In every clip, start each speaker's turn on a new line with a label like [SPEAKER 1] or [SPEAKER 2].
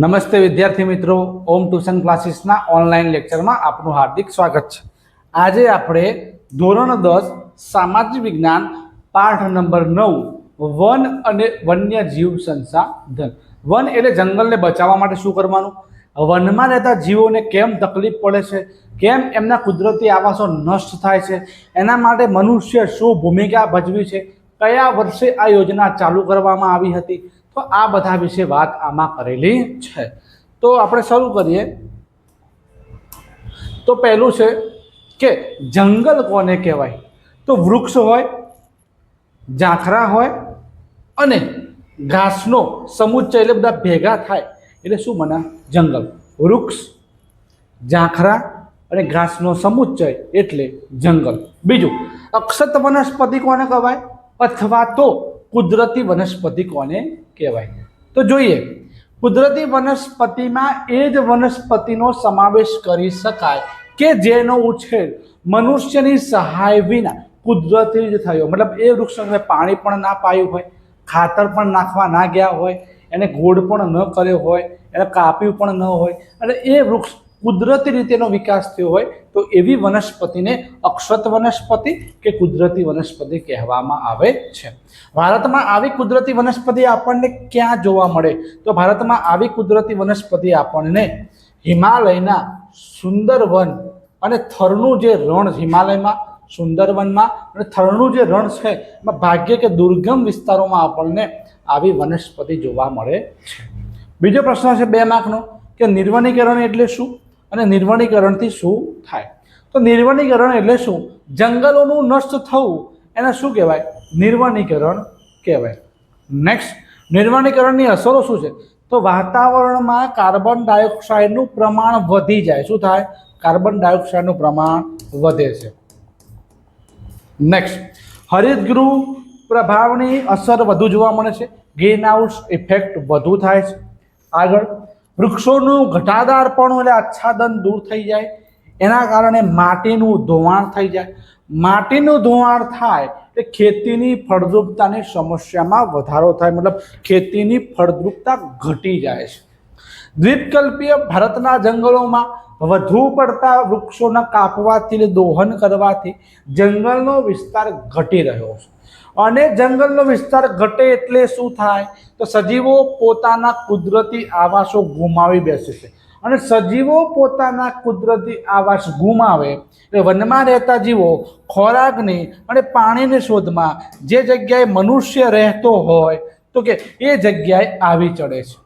[SPEAKER 1] નમસ્તે વિદ્યાર્થી મિત્રો, ઓમ ટ્યુશન ક્લાસીસના ઓનલાઈન લેક્ચરમાં આપનું હાર્દિક સ્વાગત છે। આજે આપણે ધોરણ 10 સામાજિક વિજ્ઞાન પાઠ નંબર 9 વન અને વન્યજીવ સંસાધન। વન એટલે જંગલને બચાવવા માટે શું કરવાનું, વનમાં રહેતા જીવોને કેમ તકલીફ પડે છે, કેમ એમના કુદરતી આવાસો નષ્ટ થાય છે, એના માટે મનુષ્ય શું ભૂમિકા ભજવી છે, કયા વર્ષે આ યોજના ચાલુ કરવામાં આવી હતી, તો આ બધા વિશે વાત આમાં કરેલી છે। તો આપણે શરૂ કરીએ। તો પહેલું છે કે જંગલ કોને કહેવાય, તો વૃક્ષ હોય, ઝાખરા હોય અને ઘાસનો સમુચ્ચય એટલે બધા ભેગા થાય એટલે શું બને જંગલ। વૃક્ષ, ઝાખરા અને ઘાસનો સમુચ્ચય એટલે જંગલ। બીજું, અક્ષત વનસ્પતિ કોને કહેવાય અથવા તો કુદરતી વનસ્પતિ કોને કહેવાય, તો જોઈએ કુદરતી વનસ્પતિમાં એ જ વનસ્પતિનો સમાવેશ કરી શકાય કે જેનો ઉછેર મનુષ્યની સહાય વિના કુદરતી જ થયો, મતલબ એ વૃક્ષને પાણી પણ ના પાયું હોય, ખાતર પણ નાખવા ના ગયા હોય, એને ગોળ પણ ન કર્યો હોય, એને કાપ્યું પણ ન હોય અને એ વૃક્ષ કુદરતી રીતેનો વિકાસ થયો હોય તો એવી વનસ્પતિને અક્ષત વનસ્પતિ કે કુદરતી વનસ્પતિ કહેવામાં આવે છે। ભારતમાં આવી કુદરતી વનસ્પતિ આપણને ક્યાં જોવા મળે, તો ભારતમાં આવી કુદરતી વનસ્પતિ આપણને હિમાલયના સુંદરવન અને થરનું જે રણ, હિમાલયમાં સુંદરવનમાં અને થરનું જે રણ છે એમાં ભાગ્ય કે દુર્ગમ વિસ્તારોમાં આપણને આવી વનસ્પતિ જોવા મળે છે। બીજો પ્રશ્ન છે 2 માર્કનો કે નિર્વનીકરણ એટલે શું અને નિર્વનીકરણથી શું થાય, તો નિર્વનીકરણ એટલે શું, જંગલોનું નષ્ટ થવું એને શું કહેવાય, નિર્વનીકરણ કહેવાય। નેક્સ્ટ, નિર્વનીકરણની અસરો શું છે, તો વાતાવરણમાં કાર્બન ડાયોક્સાઇડનું પ્રમાણ વધી જાય, શું થાય, કાર્બન ડાયોક્સાઇડનું પ્રમાણ વધે છે। નેક્સ્ટ, હરિતગૃહ પ્રભાવની અસર વધુ જોવા મળે છે, ગ્રીન હાઉસ ઇફેક્ટ વધુ થાય છે। આગળ, વૃક્ષોનું ઘટાદારપણું એટલે આચ્છાદન દૂર થઈ જાય, એના કારણે માટીનું ધોવાણ થઈ જાય, માટીનું ધોવાણ થાય એટલે ખેતીની ફળદ્રુપતાની સમસ્યામાં વધારો થાય, મતલબ ખેતીની ફળદ્રુપતા ઘટી જાય છે। દ્વીપકલ્પીય ભારતના જંગલોમાં વધુ પડતા વૃક્ષોના કાપવાથી, દોહન કરવાથી જંગલનો વિસ્તાર ઘટી રહ્યો છે અને જંગલનો વિસ્તાર ઘટે એટલે શું થાય, તો સજીવો પોતાના કુદરતી આવાસો ગુમાવી બેસે છે અને સજીવો પોતાના કુદરતી આવાસ ગુમાવે એટલે વનમાં રહેતા જીવો ખોરાકની અને પાણીની શોધમાં જે જગ્યાએ મનુષ્ય રહેતો હોય તો કે એ જગ્યાએ આવી ચડે છે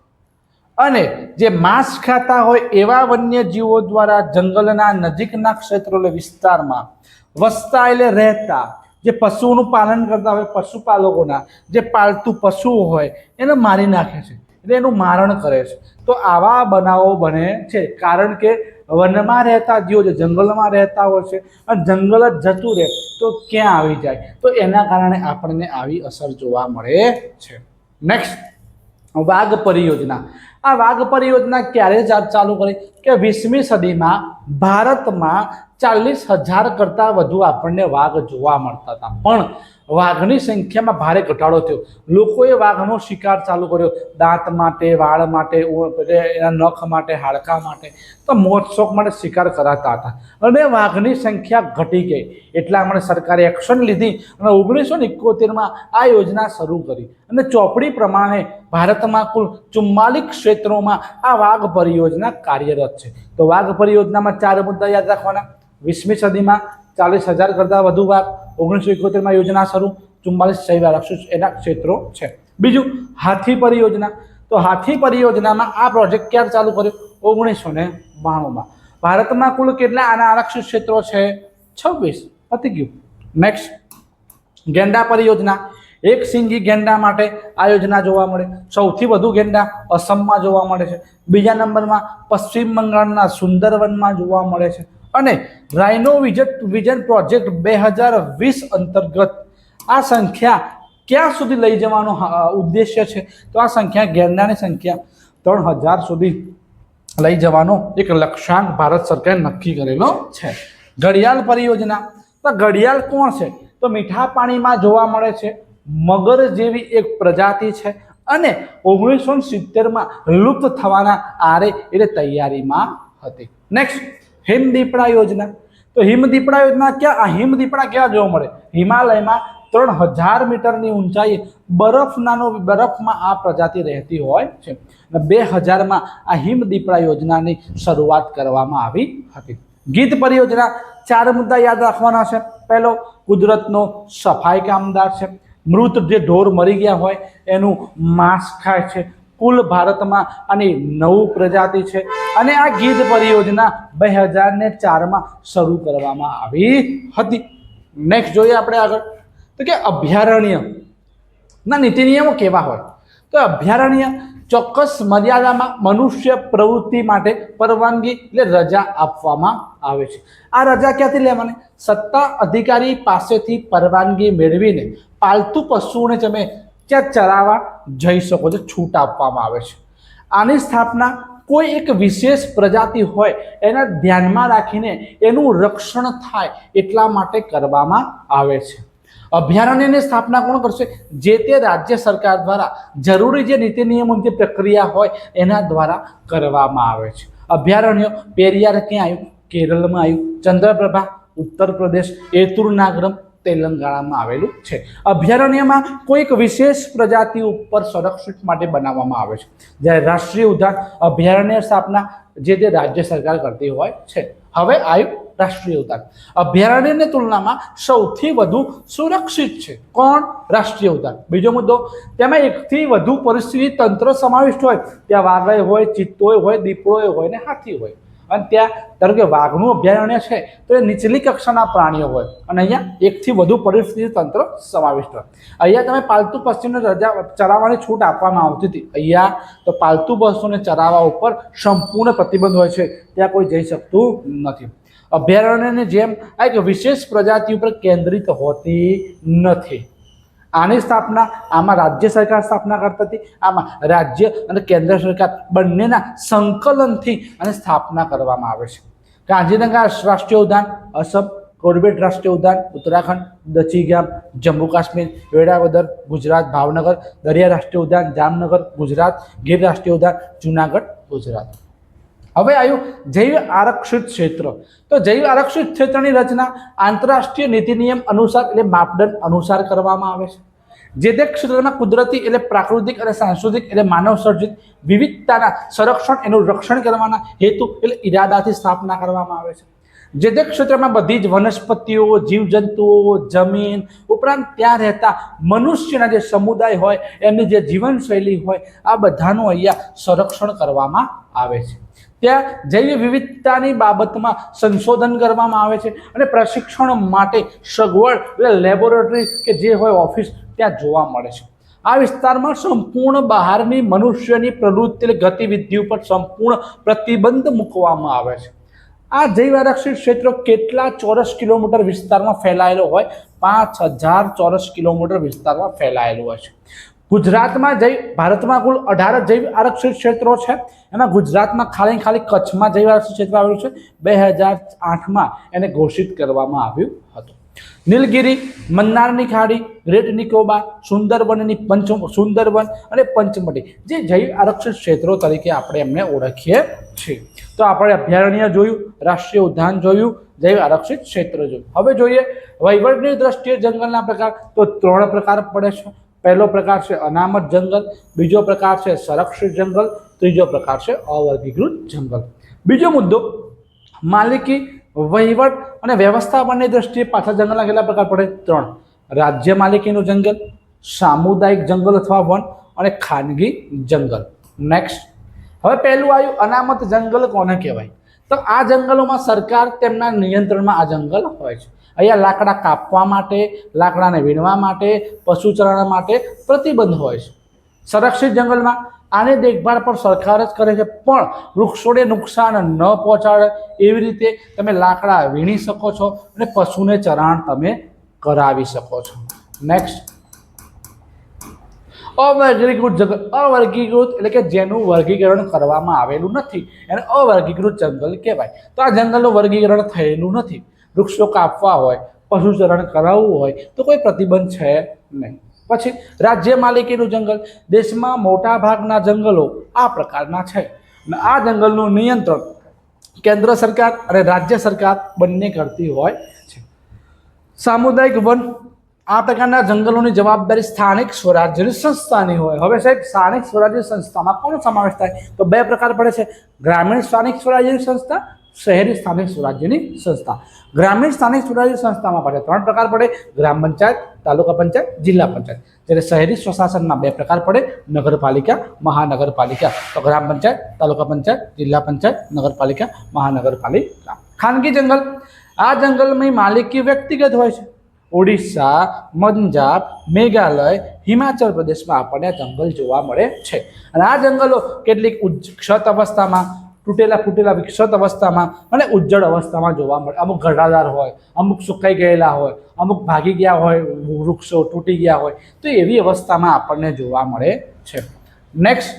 [SPEAKER 1] અને જે માંસ ખાતા હોય એવા વન્યજીવો દ્વારા જંગલના નજીકના ક્ષેત્રો એટલે વિસ્તારમાં વસતા એટલે રહેતા જે પશુઓનું પાલન કરતા હોય, પશુપાલકોના જે પાલતુ પશુઓ હોય એને મારી નાખે છે એટલે એનું મારણ કરે છે। તો આવા બનાવો બને છે કારણ કે વનમાં રહેતા જીવો જે જંગલમાં રહેતા હોય છે અને જંગલ જ જતું રહે તો ક્યાં આવી જાય, તો એના કારણે આપણને આવી અસર જોવા મળે છે। નેક્સ્ટ, વાઘ પરિયોજના। આ વાઘ પરિયોજના ક્યારે ચાલુ કરી કે 20મી સદીમાં ભારતમાં 40,000 કરતાં વધુ આપણને વાઘ જોવા મળતા હતા, પણ વાઘની સંખ્યામાં ભારે ઘટાડો થયો, લોકોએ વાઘનો શિકાર ચાલુ કર્યો, દાંત માટે, વાળ માટે, એના નખ માટે, હાડકા માટે, તો મોજ શોખ માટે શિકાર કરાતા હતા અને વાઘની સંખ્યા ઘટી ગઈ, એટલા માટે સરકારે એક્શન લીધી અને 1971માં આ યોજના શરૂ કરી અને ચોપડી પ્રમાણે ભારતમાં કુલ 44 ક્ષેત્રોમાં આ વાઘ પરિયોજના કાર્યરત છે। તો વાઘ પરિયોજનામાં 4 મુદ્દા યાદ રાખવાના, 20મી સદીમાં 40,000 કરતાં વધુ વાઘ, 1971માં યોજના શરૂ, 44 એના ક્ષેત્રો છે। બીજું, હાથી પરિયોજના। તો હાથી પરિયોજનામાં આ પ્રોજેક્ટ ક્યારે ચાલુ કર્યો, 1992માં। ભારતમાં કુલ કેટલા આના આરક્ષિત ક્ષેત્રો છે, 26, પતી ગયું। નેક્સ્ટ, ગેંડા પરિયોજના। એક સિંગી ગેંડા માટે આ યોજના જોવા મળે, સૌથી વધુ ગેંડા અસમમાં જોવા મળે છે, બીજા નંબરમાં પશ્ચિમ બંગાળના સુંદરવનમાં જોવા મળે છે અને રાઇનો વિઝન પ્રોજેક્ટ 2020 અંતર્ગત આ સંખ્યા ક્યાં સુધી લઈ જવાનો ઉદ્દેશ્ય છે, તો આ સંખ્યા ગેંડાની સંખ્યા 3,000 સુધી લઈ જવાનો એક લક્ષ્યાંક ભારત સરકારે નક્કી કરેલો છે। ઘડિયાળ પરિયોજના। તો ઘડિયાળ કોણ છે, તો મીઠા પાણીમાં જોવા મળે છે, મગર જેવી એક પ્રજાતિ છે અને 1970માં લુપ્ત થવાના આરે એટલે તૈયારીમાં હતી. નેક્સ્ટ, હિમદીપડા યોજના. તો હિમદીપડા યોજના ક્યાં? આ હિમદીપડા ક્યાં જોવા મળે? હિમાલયમાં 3000 મીટરની ઊંચાઈએ બરફમાં આ પ્રજાતિ રહેતી હોય છે. 2000માં આ હિમદીપડા યોજનાની શરૂઆત કરવામાં આવી હતી. ગીધ પરિયોજના 4 મુદ્દા યાદ રાખવાના છે. પહેલો, કુદરતનો સફાઈ કામદાર છે. મૃત જે ઢોર મરી ગયા હોય એનું માંસ ખાય છે. કુલ ભારતમાં આની 9 પ્રજાતિ છે અને આ ગીધ પરિયોજના 2004માં શરૂ કરવામાં આવી હતી. નેક્સ્ટ જોઈએ આપણે આગળ, તો કે અભયારણ્ય ના નીતિ નિયમો કેવા હોય? તો અભયારણ્ય ચોક્કસ મર્યાદામાં મનુષ્ય પ્રવૃત્તિ માટે પરવાનગી એટલે રજા આપવામાં આવે છે. આ રજા ક્યાંથી લેવાની? સત્તા અધિકારી પાસેથી પરવાનગી મેળવીને પાલતુ પશુઓને તમે ત્યાં ચરાવવા જઈ શકો છો, છૂટ આપવામાં આવે છે. આની સ્થાપના કોઈ એક વિશેષ પ્રજાતિ હોય એના ધ્યાનમાં રાખીને એનું રક્ષણ થાય એટલા માટે કરવામાં આવે છે. અભયારણ્યની સ્થાપના કોણ કરશે? જે તે રાજ્ય સરકાર દ્વારા જરૂરી જે નીતિ નિયમોની જે પ્રક્રિયા હોય એના દ્વારા કરવામાં આવે છે. અભયારણ્ય પેરિયાર ક્યાં આવ્યું? કેરળમાં આવ્યું. ચંદ્રપ્રભા ઉત્તર પ્રદેશ, એતુરનાગરમ તેલંગાણામાં આવેલું છે. અભયારણ્યમાં કોઈક વિશેષ પ્રજાતિ ઉપર સંરક્ષિત માટે બનાવવામાં આવે છે, જ્યારે રાષ્ટ્રીય ઉદ્યાન અભયારણ્ય સ્થાપના જે તે રાજ્ય સરકાર કરતી હોય છે. હવે આવ્યું રાષ્ટ્રીય ઉદ્યાન. અભયારણ્યની તુલનામાં સૌથી વધુ સુરક્ષિત છે. કોણ? રાષ્ટ્રીય ઉદ્યાન. બીજો મુદ્દો, તેમાં એકથી વધુ પરિસ્થિતિ તંત્ર સમાવિષ્ટ હોય. ત્યાં વાઘ હોય, ચિત્તો હોય, દીપડો હોય ને હાથી હોય. અને ત્યાં ધારો કે વાઘનું અભયારણ્ય છે તો એ નીચલી કક્ષાના પ્રાણીઓ હોય અને અહીંયા એકથી વધુ પરિસ્થિતિ તંત્ર સમાવિષ્ટ હોય. અહીંયા તમે પાલતુ પશુને રજા ચરાવવાની છૂટ આપવામાં આવતી હતી. અહીંયા તો પાલતુ પશુને ચરાવવા ઉપર સંપૂર્ણ પ્રતિબંધ હોય છે, ત્યાં કોઈ જઈ શકતું નથી. અભયારણ્યની જેમ આ એક વિશેષ પ્રજાતિ ઉપર કેન્દ્રિત હોતી નથી. આની સ્થાપના આમાં રાજ્ય સરકાર સ્થાપના કરતી હતી, આમાં રાજ્ય અને કેન્દ્ર સરકાર બંનેના સંકલનથી અને સ્થાપના કરવામાં આવે છે. કાંજીરંગા રાષ્ટ્રીય ઉદ્યાન અસમ, કોર્બેટ રાષ્ટ્રીય ઉદ્યાન ઉત્તરાખંડ, દચીગામ જમ્મુ કાશ્મીર, વેળાવદર ગુજરાત, ભાવનગર, દરિયા રાષ્ટ્રીય ઉદ્યાન જામનગર ગુજરાત, ગીર રાષ્ટ્રીય ઉદ્યાન જુનાગઢ ગુજરાત. હવે આવ્યું જૈવ આરક્ષિત ક્ષેત્ર. તો જૈવ આરક્ષિત ક્ષેત્રની રચના આંતરરાષ્ટ્રીય નીતિ નિયમ અનુસાર એટલે માપદંડ અનુસાર કરવામાં આવે છે. જે તે ક્ષેત્રમાં કુદરતી એટલે પ્રાકૃતિક અને સાંસ્કૃતિક એટલે માનવ સર્જિત વિવિધતાના સંરક્ષણ એનું રક્ષણ કરવાના હેતુ એટલે ઈરાદાથી સ્થાપના કરવામાં આવે છે. જે તે ક્ષેત્રમાં બધી જ વનસ્પતિઓ, જીવજંતુઓ, જમીન ઉપરાંત ત્યાં રહેતા મનુષ્યના જે સમુદાય હોય એમની જે જીવનશૈલી હોય આ બધાનું અહીંયા સંરક્ષણ કરવામાં આવે છે. ત્યાં જૈવ વિવિધતાની બાબતમાં સંશોધન કરવામાં આવે છે અને પ્રશિક્ષણ માટે સગવડ એટલે લેબોરેટરી કે જે હોય ઓફિસ ત્યાં જોવા મળે છે. આ વિસ્તારમાં સંપૂર્ણ બહારની મનુષ્યની પ્રવૃત્તિ એટલે ગતિવિધિ ઉપર સંપૂર્ણ પ્રતિબંધ મૂકવામાં આવે છે. આ જૈવ આરક્ષિત ક્ષેત્ર કેટલા ચોરસ કિલોમીટર વિસ્તારમાં ફેલાયેલો હોય? 5000 ચોરસ કિલોમીટર વિસ્તારમાં ફેલાયેલું હોય છે. ગુજરાતમાં ભારતમાં કુલ 18 જૈવ આરક્ષિત ક્ષેત્રો છે. એમાં ગુજરાતમાં ખાલી કચ્છમાં જૈવ આરક્ષિત ક્ષેત્ર આવેલું છે. 2008માં એને ઘોષિત કરવામાં આવ્યું હતું. નીલગિરી, મન્નારની ખાડી, ગ્રેટ નિકોબાર, સુંદરબન અને પંચમઢી જે જૈવ આરક્ષિત ક્ષેત્રો તરીકે આપણે એમને ઓળખીએ છીએ. તો આપણે અભયારણ્ય જોયું, રાષ્ટ્રીય ઉદ્યાન જોયું, જૈવ આરક્ષિત ક્ષેત્ર જોયું. હવે જોઈએ વહીવટની દ્રષ્ટિએ જંગલના પ્રકાર. તો 3 પ્રકાર પડે છે. પહેલો પ્રકાર છે અનામત જંગલ, બીજો પ્રકાર છે સંરક્ષિત જંગલ, ત્રીજો પ્રકાર છે અવર્ગીકૃત જંગલ. બીજો મુદ્દો, માલિકી, વહીવટ અને વ્યવસ્થાપનની દ્રષ્ટિએ પાછા જંગલના કેટલા પ્રકાર પડે? 3. રાજ્ય માલિકીનું જંગલ, સામુદાયિક જંગલ અથવા વન અને ખાનગી જંગલ. નેક્સ્ટ, હવે પહેલું આવ્યું અનામત જંગલ કોને કહેવાય? તો આ જંગલોમાં સરકાર તેમના નિયંત્રણમાં આ જંગલ હોય છે. અહીંયા લાકડા કાપવા માટે, લાકડાને વીણવા માટે, પશુચરણ માટે પ્રતિબંધ હોય છે. સંરક્ષિત જંગલમાં આની દેખભાળ પણ સરકાર જ કરે છે, પણ વૃક્ષોને નુકસાન ન પહોંચાડે એવી રીતે તમે લાકડા વીણી શકો છો અને પશુને ચરાણ તમે કરાવી શકો છો. નેક્સ્ટ, અવર્ગીકૃત જંગલ. અવર્ગીકૃત એટલે કે જેનું વર્ગીકરણ કરવામાં આવેલું નથી એને અવર્ગીકૃત જંગલ કહેવાય. તો આ જંગલનું વર્ગીકરણ થયેલું નથી. વૃક્ષો કાપવા હોય, પશુચરણ કરાવવું હોય તો કોઈ પ્રતિબંધ છે નહીં. પછી રાજ્ય માલિકીનું જંગલ, દેશમાં મોટા ભાગના જંગલો આ પ્રકારના છે અને આ જંગલનું નિયંત્રણ કેન્દ્ર સરકાર અને રાજ્ય સરકાર બંને કરતી હોય છે. સામુદાયિક વન, આ પ્રકારના જંગલોની જવાબદારી સ્થાનિક સ્વરાજ્યની સંસ્થાની હોય. હવે સાહેબ સ્થાનિક સ્વરાજ્ય સંસ્થામાં કોનો સમાવેશ થાય? તો બે પ્રકાર પડે છે, ગ્રામીણ સ્થાનિક સ્વરાજ્યની સંસ્થા, શહેરી સ્થાનિક સ્વરાજ્યની સંસ્થા. ગ્રામીણ સ્થાનિક સ્વરાજ્ય સંસ્થામાં પડે ત્રણ પ્રકાર પડે, ગ્રામ પંચાયત, તાલુકા પંચાયત, જિલ્લા પંચાયત. જ્યારે શહેરી સ્વશાસનમાં બે પ્રકાર પડે, નગરપાલિકા, મહાનગરપાલિકા. તો ગ્રામ પંચાયત, તાલુકા પંચાયત, જિલ્લા પંચાયત, નગરપાલિકા, મહાનગરપાલિકા. ખાનગી જંગલ, આ જંગલની માલિકી વ્યક્તિગત હોય છે. ઓડિશા, પંજાબ, મેઘાલય, હિમાચલ પ્રદેશમાં આપણને આ જંગલ જોવા મળે છે અને આ જંગલો કેટલીક ક્ષત અવસ્થામાં, તૂટેલા ફૂટેલા વિકસિત અવસ્થામાં અને ઉજ્જડ અવસ્થામાં જોવા મળે. અમુક ઘટાદાર હોય, અમુક સુકાઈ ગયેલા હોય, અમુક ભાગી ગયા હોય, વૃક્ષો તૂટી ગયા હોય, તો એવી અવસ્થામાં આપણને જોવા મળે છે. નેક્સ્ટ,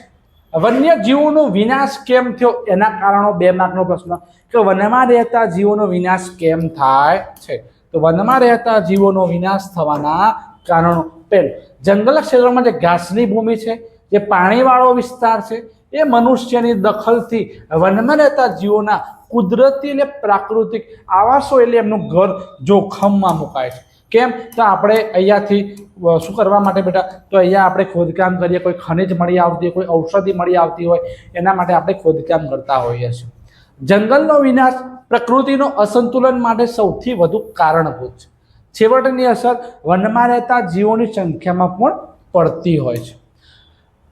[SPEAKER 1] વન્યજીવોનો વિનાશ કેમ થયો? એના કારણો, 2 માર્કનો પ્રશ્ન, કે વનમાં રહેતા જીવોનો વિનાશ કેમ થાય છે? તો વનમાં રહેતા જીવોનો વિનાશ થવાના કારણો, પહેલું, જંગલ ક્ષેત્રમાં જે ઘાસની ભૂમિ છે, જે પાણીવાળો વિસ્તાર છે, એ મનુષ્યની દખલથી વનમાં રહેતા જીવોના કુદરતી અને પ્રાકૃતિક આવાસો એટલે એમનું ઘર જોખમમાં મુકાય છે. કેમ? તો આપણે અહીંયાથી શું કરવા માટે બેટા? તો અહીંયા આપણે ખોદકામ કરીએ, કોઈ ખનિજ મળી આવતી હોય, કોઈ ઔષધિ મળી આવતી હોય, એના માટે આપણે ખોદકામ કરતા હોઈએ છીએ. જંગલનો વિનાશ પ્રકૃતિનો અસંતુલન માટે સૌથી વધુ કારણભૂત છે. છેવટની અસર વનમાં રહેતા જીવોની સંખ્યામાં પણ પડતી હોય છે.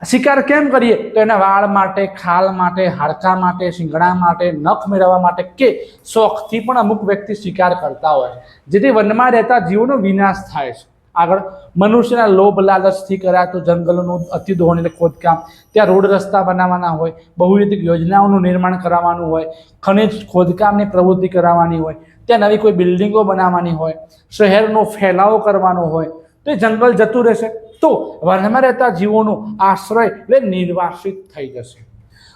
[SPEAKER 1] શિકાર કેમ કરીએ? તો એના વાળ માટે, ખાલ માટે, હાડકા માટે, શીંગડા માટે, નખ મેળવવા માટે કે શોખથી પણ અમુક વ્યક્તિ શિકાર કરતા હોય છે, જેથી વનમાં રહેતા જીવોનો વિનાશ થાય છે. આગળ, મનુષ્યના લોભ લાલચથી કરાતું જંગલોનું અતિદોહન એટલે ખોદકામ, ત્યાં રોડ રસ્તા બનાવવાના હોય, બહુવિધ યોજનાઓનું નિર્માણ કરાવવાનું હોય, ખનિજ ખોદકામની પ્રવૃત્તિ કરાવવાની હોય, ત્યાં નવી કોઈ બિલ્ડિંગો બનાવવાની હોય, શહેરનો ફેલાવો કરવાનો હોય, તો એ જંગલ જતું રહેશે તો વનમાં રહેતા જીવોનો આશ્રય એટલે નિર્વાસિત થઈ જશે.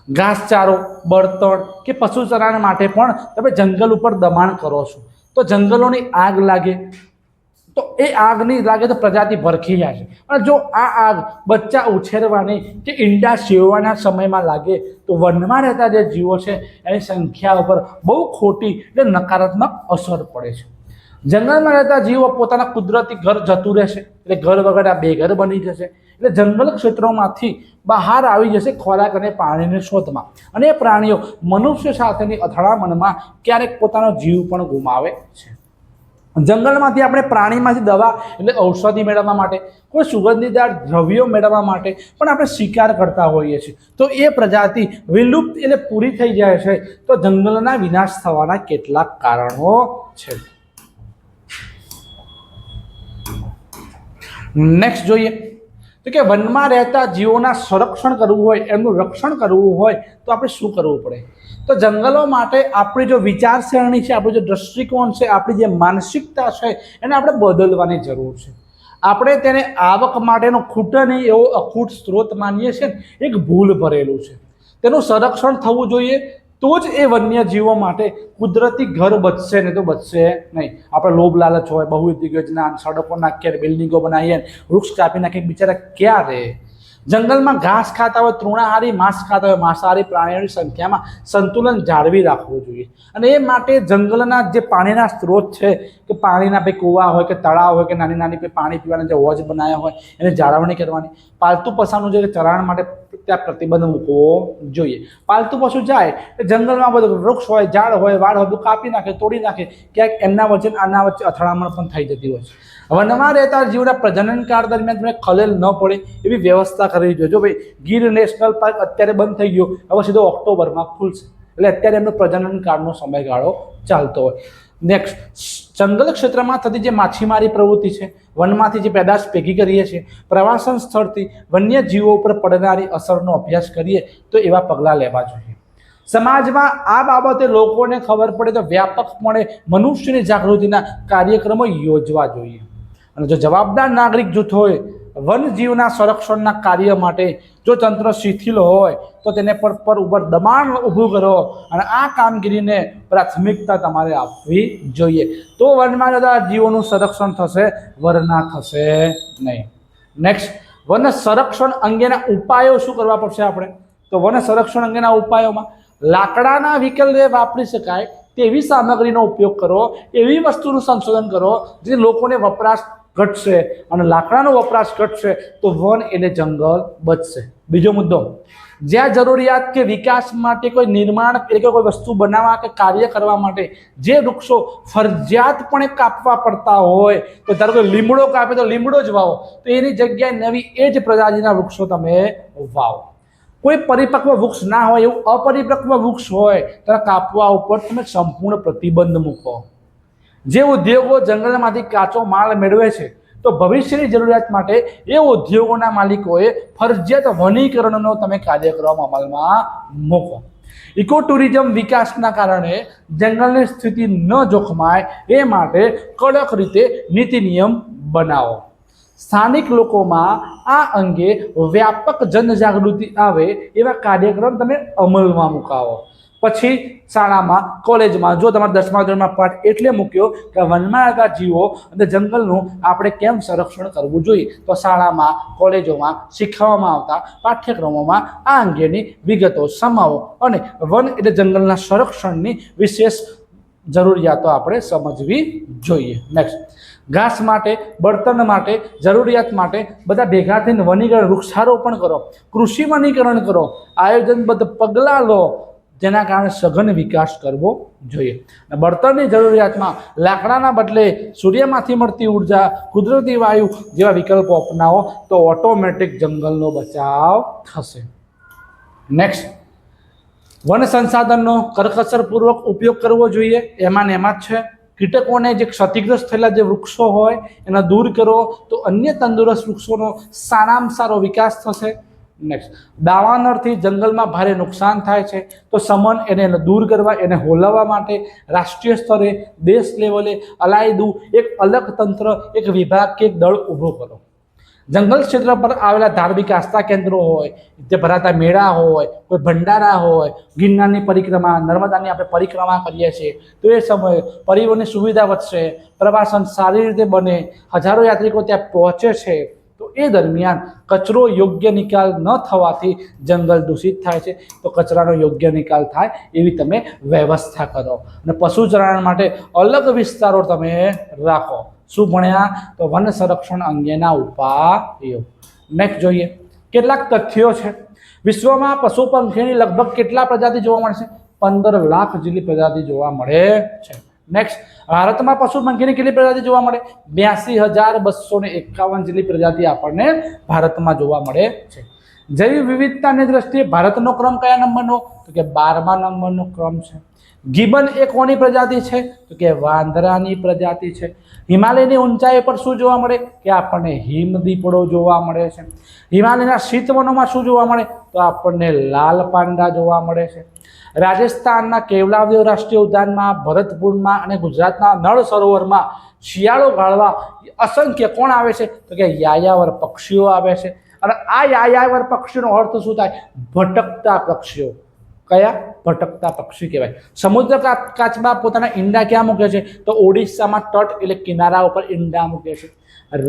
[SPEAKER 1] ઘાસચારો, બળતણ કે પશુ ચરાણ માટે પણ તમે જંગલ ઉપર દબાણ કરો છો, તો જંગલોની આગ લાગે, તો એ આગની લાગે તો પ્રજાતિ ભરખી જાય છે. અને જો આ આગ બચ્ચા ઉછેરવાની કે ઈંડા સેવવાના સમયમાં લાગે તો વનમાં રહેતા જે જીવો છે એની સંખ્યા ઉપર બહુ ખોટી એટલે નકારાત્મક અસર પડે છે. જંગલમાં રહેતા જીવો પોતાના કુદરતી ઘર જતું રહેશે, એટલે ઘર વગર આ બેઘર બની જશે. એટલે જંગલ ક્ષેત્રોમાંથી બહાર આવી જશે ખોરાક અને પાણીની શોધમાં, અને એ પ્રાણીઓ મનુષ્ય સાથેની અથડામણમાં ક્યારેક પોતાનો જીવ પણ ગુમાવે છે. જંગલમાંથી આપણે પ્રાણીમાંથી દવા એટલે ઔષધિ મેળવવા માટે, કોઈ સુગંધીદાર દ્રવ્યો મેળવવા માટે પણ આપણે શિકાર કરતા હોઈએ છીએ. તો એ પ્રજાતિ વિલુપ્ત એટલે પૂરી થઈ જાય છે. તો જંગલના વિનાશ થવાના કેટલાક કારણો છે. નેક્સ્ટ જોઈએ તો કે વનમાં રહેતા જીવોના સંરક્ષણ કરવું હોય, એમનું રક્ષણ કરવું હોય તો આપણે શું કરવું પડે? તો જંગલો માટે આપણી જો વિચારસરણી છે, આપણો જે દૃષ્ટિકોણ છે, આપણી જે માનસિકતા છે, એને આપણે બદલવાની જરૂર છે. આપણે તેને આવક માટેનો ખૂટે નહીં એવો અખૂટ સ્ત્રોત માનીએ છીએ ને, એક ભૂલ ભરેલું છે. તેનું સંરક્ષણ થવું જોઈએ, તો જ એ વન્યજીવો માટે કુદરતી ઘર બચશે, નહીં તો બચશે નહીં. આપણે લોભ લાલચ હોય, બહુવિધ યોજના, સડકો નાખીએ, બિલ્ડિંગો બનાવીએ, વૃક્ષ કાપી નાખીએ, બિચારા ક્યાં રહે? જંગલમાં ઘાસ ખાતા હોય, તૃણાહારી માંસ ખાતા હોય, માંસાહારી પ્રાણીઓની સંખ્યામાં સંતુલન જાળવી રાખવું જોઈએ. અને એ માટે જંગલના જે પાણીના સ્ત્રોત છે, કે પાણીના ભાઈ કૂવા હોય કે તળાવ હોય કે નાની નાની પાણી પીવાના જે હોજ બનાવ્યા હોય એને જાળવણી કરવાની. પાલતુ પશુનું જે ચરાણ માટે ત્યાં પ્રતિબંધ મૂકવો જોઈએ. પાલતુ પશુ જાય જંગલમાં બધું વૃક્ષ હોય, ઝાડ હોય, વાડ હોય, બધું કાપી નાખે, તોડી નાખે, ક્યાંક એમના વચ્ચે આના વચ્ચે અથડામણ પણ થઈ જતી હોય છે. વનમાં રહેતા જીવના પ્રજનનકાળ દરમિયાન તમને ખલેલ ન પડે એવી વ્યવસ્થા કરવી જોઈએ. જો ભાઈ ગીર નેશનલ પાર્ક અત્યારે બંધ થઈ ગયો, હવે સીધો ઓક્ટોબરમાં ખુલશે, એટલે અત્યારે એમનો પ્રજનનકાળનો સમયગાળો ચાલતો હોય. નેક્સ્ટ, જંગલ ક્ષેત્રમાં થતી જે માછીમારી પ્રવૃત્તિ છે, વનમાંથી જે પેદાશ ભેગી કરીએ છીએ, પ્રવાસન સ્થળથી વન્યજીવો ઉપર પડનારી અસરનો અભ્યાસ કરીએ તો એવા પગલાં લેવા જોઈએ. સમાજમાં આ બાબતે લોકોને ખબર પડે તો વ્યાપકપણે મનુષ્યની જાગૃતિના કાર્યક્રમો યોજવા જોઈએ. અને જો જવાબદાર નાગરિક જૂથોએ વનજીવના સંરક્ષણના કાર્ય માટે જો તંત્ર શિથિલ હોય તો તેને પર ઉપર દબાણ ઊભું કરો અને આ કામગીરીને પ્રાથમિકતા તમારે આપવી જોઈએ. તો વનમાં રહેતા જીવોનું સંરક્ષણ થશે, વરના થશે નહીં. નેક્સ્ટ, વન સંરક્ષણ અંગેના ઉપાયો શું કરવા પડશે આપણે? તો વન સંરક્ષણ અંગેના ઉપાયોમાં લાકડાના વિકલ્પે વાપરી શકાય તેવી સામગ્રીનો ઉપયોગ કરો, એવી વસ્તુનું સંશોધન કરો જે લોકોને વપરાશ ઘટશે, અને લાકડાનો વપરાશ ઘટશે તો વન એટલે જંગલ બચશે. બીજો મુદ્દો, જ્યાં જરૂરિયાત કે વિકાસ માટે કોઈ નિર્માણ એટલે કે કોઈ વસ્તુ બનાવવા કે કાર્ય કરવા માટે જે વૃક્ષો ફરજિયાતપણે કાપવા પડતા હોય, તો ધારો કે લીમડો કાપે તો લીમડો જ વાવો, તો એની જગ્યાએ નવી એ જ પ્રજાતિના વૃક્ષો તમે વાવો. કોઈ પરિપક્વ વૃક્ષ ના હોય, એવું અપરિપક્વ વૃક્ષ હોય તો કાપવા ઉપર તમે સંપૂર્ણ પ્રતિબંધ મૂકો. જે ઉદ્યોગો જંગલમાંથી કાચો માલ મેળવે છે, તો ભવિષ્યની જરૂરિયાત માટે એ ઉદ્યોગોના માલિકોએ ફરજિયાત વનીકરણનો તમે કાર્યક્રમ અમલમાં મૂકો. ઇકો ટુરિઝમ વિકાસના કારણે જંગલની સ્થિતિ ન જોખમાય એ માટે કડક રીતે નીતિ નિયમ બનાવો. સ્થાનિક લોકોમાં આ અંગે વ્યાપક જનજાગૃતિ આવે એવા કાર્યક્રમ તમે અમલમાં મુકાવો. પછી શાળામાં, કોલેજમાં જો તમારે 10મા ધોરણમાં પાઠ એટલે મૂક્યો કે વનમાં રહેતા જીવો અને જંગલનું આપણે કેમ સંરક્ષણ કરવું જોઈએ, તો શાળામાં, કોલેજોમાં શીખવવામાં આવતા પાઠ્યક્રમોમાં આ અંગેની વિગતો સમાવો અને વન એટલે જંગલના સંરક્ષણની વિશેષ જરૂરિયાતો આપણે સમજવી જોઈએ. નેક્સ્ટ, ઘાસ માટે, બળતણ માટે, જરૂરિયાત માટે બધા ભેગા થઈને વનીકરણ, વૃક્ષારોપણ કરો, કૃષિ વનીકરણ કરો, આયોજનબદ્ધ પગલાં લો, જેના કારણે સઘન વિકાસ કરવો જોઈએ. બળતણની જરૂરિયાતમાં લાકડાના બદલે સૂર્યમાંથી મળતી ઉર્જા, કુદરતી વાયુ જેવા વિકલ્પો અપનાવો તો ઓટોમેટિક જંગલનો બચાવ થશે. નેક્સ્ટ, વન સંસાધનનો કરકસરપૂર્વક ઉપયોગ કરવો જોઈએ. એમાં ને એમાં જ છે કીટકોને જે ક્ષતિગ્રસ્ત થયેલા જે વૃક્ષો હોય એને દૂર કરો તો અન્ય તંદુરસ્ત વૃક્ષોનો સારામાં સારો વિકાસ થશે. નેક્સ્ટ, દાવાનળથી જંગલમાં ભારે નુકસાન થાય છે, તો સમન એને દૂર કરવા, એને હોલવવા માટે રાષ્ટ્રીય સ્તરે, દેશ લેવલે અલાયદું એક અલગ તંત્ર, એક વિભાગ કે એક દળ ઊભો કરો. જંગલ ક્ષેત્ર પર આવેલા ધાર્મિક આસ્થા કેન્દ્રો હોય, જે ભરાતા મેળા હોય, કોઈ ભંડારા હોય, ગિરનારની પરિક્રમા, નર્મદાની આપણે પરિક્રમા કરીએ છીએ, તો એ સમયે પરિવહનની સુવિધા વધશે, પ્રવાસન સારી રીતે બને, હજારો યાત્રિકો ત્યાં પહોંચે છે. તો એ દરમિયાન કચરો યોગ્ય નિકાલ ન થવાથી જંગલ દૂષિત થાય છે, તો કચરાનો યોગ્ય નિકાલ થાય એવી તમે વ્યવસ્થા કરો. અને પશુચરણ માટે અલગ વિસ્તારો તમે રાખો. શું ભણ્યા? તો વન સંરક્ષણ અંગેના ઉપાયો. નેક્સ્ટ જોઈએ, કેટલાક તથ્યો છે. વિશ્વમાં પશુ પંખીની લગભગ કેટલા પ્રજાતિ જોવા મળશે? 15 લાખ જેટલી પ્રજાતિ જોવા મળે છે. નેક્સ્ટ, ભારતમાં પશુ પંખીની કેટલી પ્રજાતિ જોવા મળે? 82,251 જેટલી પ્રજાતિ આપણને ભારતમાં જોવા મળે છે. જૈવ વિવિધતાની દ્રષ્ટિએ ભારતનો ક્રમ કયા નંબરનો? તો કે 12મા નંબરનો ક્રમ છે. ગિબન એ કોની પ્રજાતિ છે? તો કે વાંદરાની પ્રજાતિ છે. હિમાલયની ઊંચાઈ પર શું જોવા મળે? કે આપણને હિમદીપડો જોવા મળે છે. હિમાલયના શીતવનોમાં શું જોવા મળે? તો આપણને લાલ પાંડા જોવા મળે છે. રાજસ્થાનના કેવલાદેવ રાષ્ટ્રીય ઉદ્યાનમાં, ભરતપુરમાં અને ગુજરાતના નળ સરોવરમાં શિયાળો ગાળવા અસંખ્ય કોણ આવે છે? તો કે યાયાવર પક્ષીઓ આવે છે. અને આ યાયાવર પક્ષીનો અર્થ શું થાય? ભટકતા પક્ષીઓ. કયા? ભટકતા પક્ષી કહેવાય. સમુદ્ર કાચબા પોતાના ઈંડા ક્યાં મૂકે છે? તો ઓડિશામાં તટ એટલે કિનારા ઉપર ઈંડા મૂકે છે.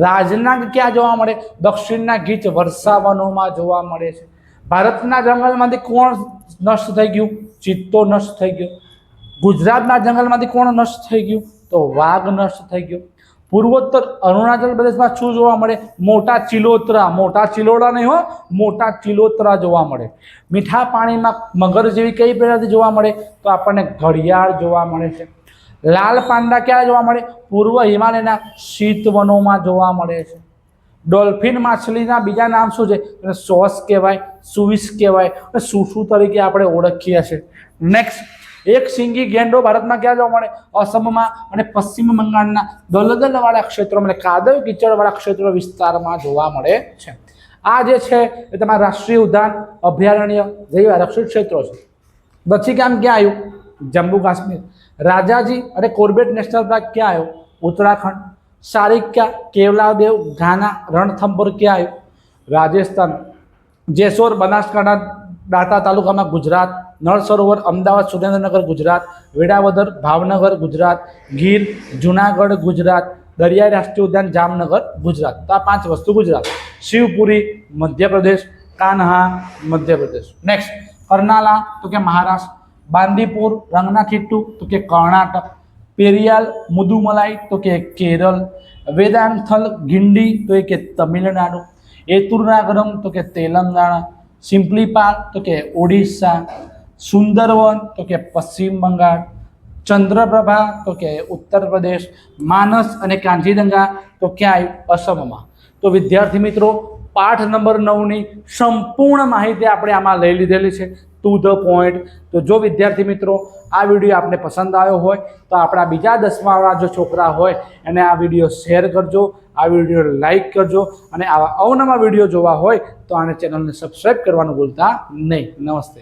[SPEAKER 1] રાજનાગ ક્યાં જોવા મળે? દક્ષિણના ગીચ વર્ષાવનોમાં જોવા મળે છે. ભારતના જંગલમાંથી કોણ નષ્ટ થઈ ગયું? ચિત્તો નષ્ટ થઈ ગયો. ગુજરાતના જંગલમાંથી કોણ નષ્ટ થઈ ગયું? તો વાઘ નષ્ટ થઈ ગયો. પૂર્વોત્તર અરુણાચલ પ્રદેશમાં શું જોવા મળે? મોટા ચિલોતરા. મોટા ચિલોડા નહીં હો, મોટા ચિલોતરા જોવા મળે. મીઠા પાણીમાં મગર જેવી કઈ પ્રજાતિ જોવા મળે? તો આપણને ઘડિયાળ જોવા મળે છે. લાલ પાંડા ક્યાં જોવા મળે? પૂર્વ હિમાલયના શીતવનોમાં જોવા મળે છે. ડોલ્ફિન માછલીના બીજા નામ શું છે? સોસ કહેવાય, સુવિસ કહેવાય અને સુસુ તરીકે આપણે ઓળખીએ છીએ. નેક્સ્ટ, એક સિંગી ગેંડો ભારતમાં ક્યાં જોવા મળે? અસમમાં અને પશ્ચિમ બંગાળના દલદલવાળા ક્ષેત્રોમાં, એટલે કાદવ કીચડવાળા ક્ષેત્રો વિસ્તારમાં જોવા મળે છે. આ જે છે એ તમારા રાષ્ટ્રીય ઉદ્યાન, અભયારણ્ય, જૈવ આરક્ષિત ક્ષેત્રો છે. પછી ક્યાં આવ્યું? જમ્મુ કાશ્મીર. રાજાજી અને કોર્બેટ નેશનલ પાર્ક ક્યાં આવ્યો? ઉત્તરાખંડ. સારિકા, કેવલાદેવ, ઘાના, રણથંભોર ક્યાં આવ્યું? રાજસ્થાન. જેસોર, બનાસકાંઠા, દાંતા તાલુકામાં ગુજરાત. નળ સરોવર, અમદાવાદ, સુરેન્દ્રનગર ગુજરાત. વેળાવદર, ભાવનગર ગુજરાત. ગીર, જુનાગઢ ગુજરાત. દરિયાઈ રાષ્ટ્રીય ઉદ્યાન જામનગર ગુજરાત. તો આ 5 વસ્તુ ગુજરાત. શિવપુરી મધ્યપ્રદેશ, કાન્હા મધ્યપ્રદેશ. નેક્સ્ટ કર્નાલા તો કે મહારાષ્ટ્ર, બાંદીપુર રંગનાથિટ્ટુ તો કે કર્ણાટક, પેરિયાલ મુદુમલાઈ તો કે કેરળ, વેદાંથલ ગિંડી તો કે તમિલનાડુ, એતુર્નાગરમ તો કે તેલંગાણા, સિમ્પલીપાલ તો કે ઓડિશા, સુંદરવન તો કે પશ્ચિમ બંગાળ, ચંદ્રપ્રભા તો કે ઉત્તર પ્રદેશ, માનસ અને કાંજીરંગા તો ક્યાંય અસમમાં. તો વિદ્યાર્થી મિત્રો પાઠ નંબર 9ની સંપૂર્ણ માહિતી આપણે આમાં લઈ લીધેલી છે, ટુ ધ પોઈન્ટ. તો જો વિદ્યાર્થી મિત્રો આ વિડીયો આપને પસંદ આવ્યો હોય તો આપણા બીજા 10માવાળા જો છોકરા હોય એને આ વિડીયો શેર કરજો, આ વિડીયો લાઈક કરજો, અને આવા અવનવા વિડીયો જોવા હોય તો આને ચેનલને સબસ્ક્રાઈબ કરવાનું ભૂલતા નહીં. નમસ્તે.